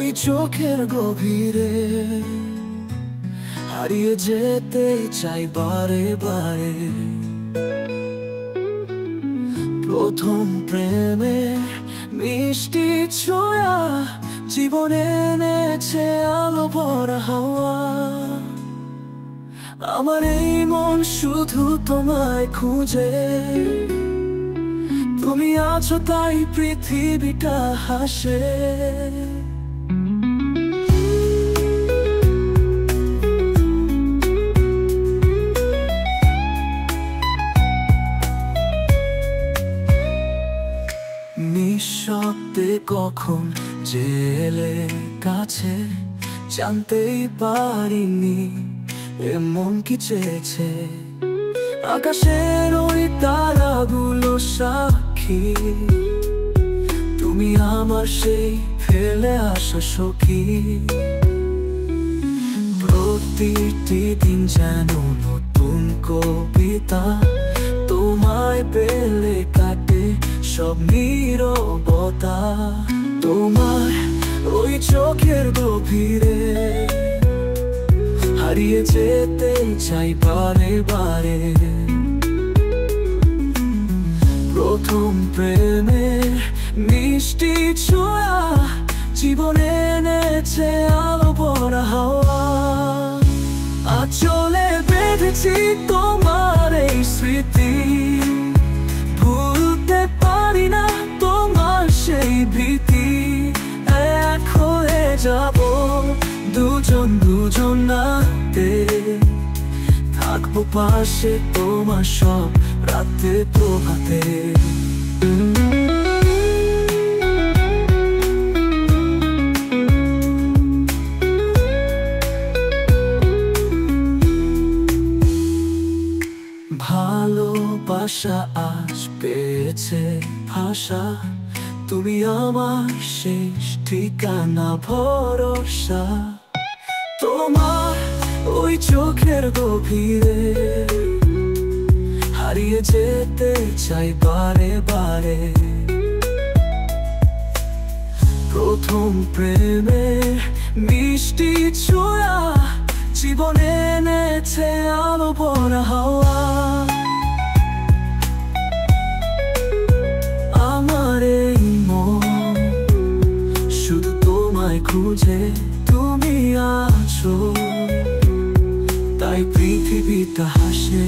ওই চোখের গভীরে হারিয়ে যেতে চাই বারে বারে। প্রথম প্রেমে মিষ্টি ছোঁয়া জীবনে এনেছে আলো ভরা হাওয়া। আমার এই মন শুধু তোমায় খুঁজে, তুমি আছো তাই পৃথিবীটা হাসে। নিঃশব্দে কখন যে এলে কাছে, জানতেই পারিনি এমন কি চেয়েছে। আকাশের ওই তারাগুলো সাক্ষী, তুমি আমার সেই ফেলে আসা সখী। প্রতিটি দিন যেন নতুন কবিতা, তোমায় পেলে কাটে সব নীরবতা। তোমার ওই চোখের গভীরে হারিয়ে যেতে চাই বারে বারে। প্রথম প্রেমের মিষ্টি ছোঁয়া জীবনে এনেছে আলো ভরা হাওয়া। আঁচলে বেঁধেছি তোমার এই স্মৃতি, ভুলতে পারি না তোমার সেই ভীতি। এক হয়ে যাব দুজন দুজন নাতে, থাকবো পাশে তোমার সব রাতে প্রভাতে। ভালোবাসা আজ পেয়েছে ভাষা, তুমি আমার শেষ ঠিকানা ভরসা। তোমার ওই চোখের গভীরে হারিয়ে যেতে চাই বারে বারে। প্রথম প্রেমের মিষ্টি ছোঁয়া জীবনে এনেছে আলো ভরা হাওয়া। আমার এই মন শুধু তোমায় খুঁজে, তুমি আছো তাই পৃথিবীটা হাসে।